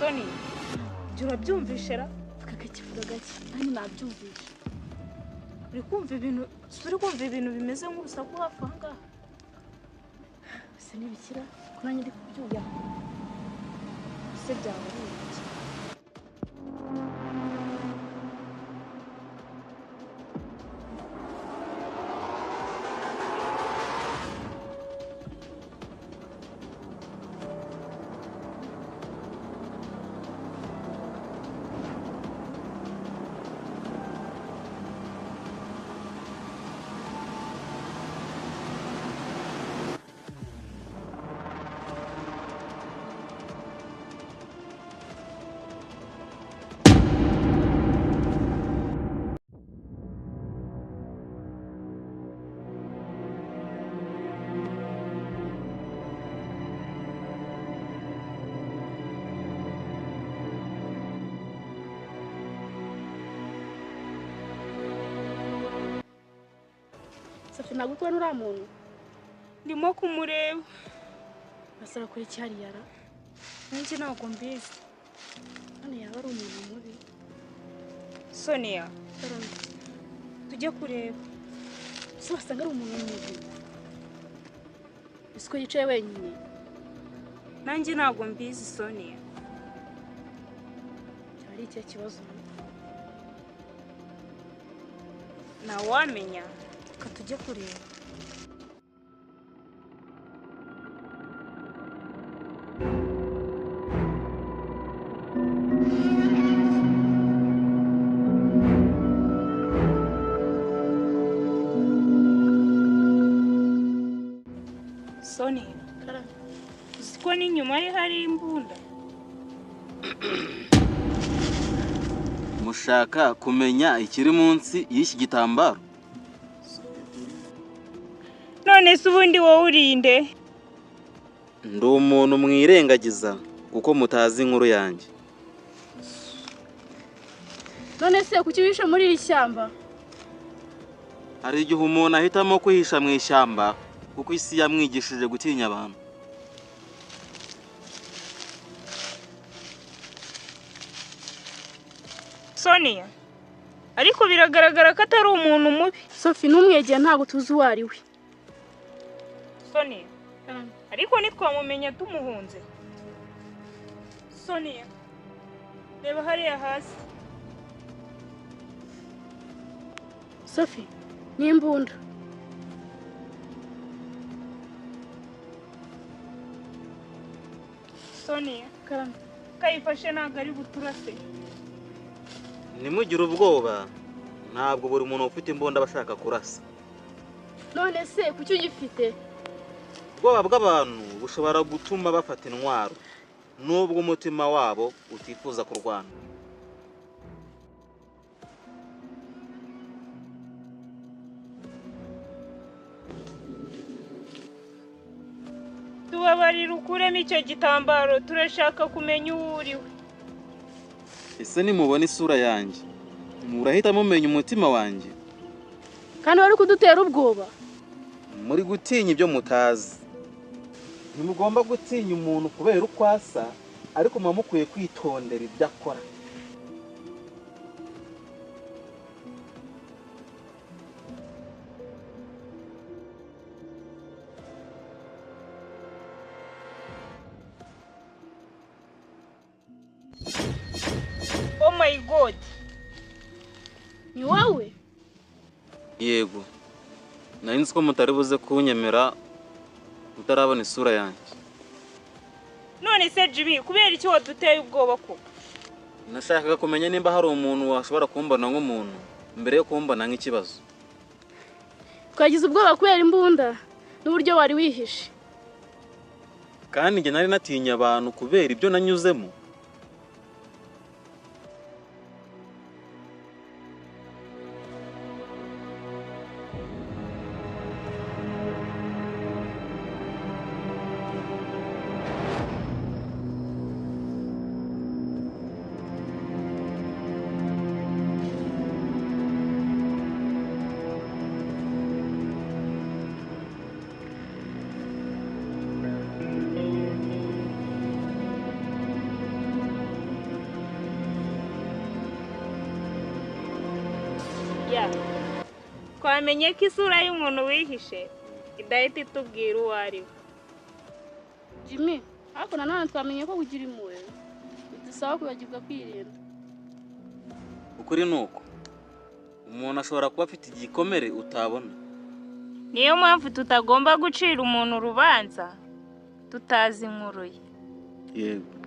Soni jura byumvishera kakakivuga gake kandi nabyumvisha uri kumva ibintu bimeze nk'urusaku hafi aha ngaha se nibikira kuranye ndi kubyuya se byaba ari iki Safi nagukora ura muntu ndimo kumureba basara kuri cyari yara nanjye ntabwo mbizi hano yaba ari umuntu mubi Sonia tujye kureba se wasanga ari umuntu mubi isiko yicaye wenyine nanjye ntabwo mbizi Sonia cyari icyo kibazo nawamenya katujye kureba Sonia siko ni nyuma ye hari imbunda mushaka kumenya ikiri munsi y'iki gitambaro none se ubundi wowe urinde ndi umuntu mwirengagiza kuko mutazi inkuru yanjye none se kuki wishe muri iri shyamba hari igihe umuntu ahitamo kwihisha mu ishyamba kuko isi yamwigishije gutinya abantu Sonia ariko biragaragara ko atari umuntu mubi Sophie numwegeye ntago tuzi uwo ari we Sonia ariko nitwamumenya tumuhunze Sonia reba hariya hasi Sophie ni imbunda Sonia kayifashe ntabwo ari buturase nimugire ubwoba ntabwo buri muntu ufite imbunda bashaka kurasa none se kuki ugifite ubwoba bw'abantu bushobora gutuma bafata intwaro nubwo umutima wabo utifuza kurwana tubabarira ukuremo icyo gitambaro turashaka kumenya uwo uriwe ese nimubona isura yanjye murahita mumenya umutima wanjye kandi wari kudutera ubwoba muri gutinya ibyo mutazi ntimugomba gutinya umuntu kubera uko asa ariko muba mukwiye kwitondera ibyo akora Oh my God ni wowe yego nari nzi ko mutari buze kunyemera utarabona isura yanjye none se Jimmy kubera iki waduteye ubwoba ko nashakaga kumenya nimba hari umuntu washobora kumbona nk'umuntu mbere yo kumbona nk'ikibazo twagize ubwoba kubera imbunda n'uburyo wari wihishe kandi njye nari natinya abantu kubera ibyo nanyuzemo ya twamenye ko isura y'umuntu wihishe idahita itubwira uwo ari we. Jimmy, ariko nanone twamenye ko kugira impuhwe bidusaba kwibagirwa kwirinda. ukuri nuko umuntu ashobora kuba afite igikomere utabona. Niyo mpamvu tutagomba gucira umuntu urubanza tutazi inkuru ye. Yego.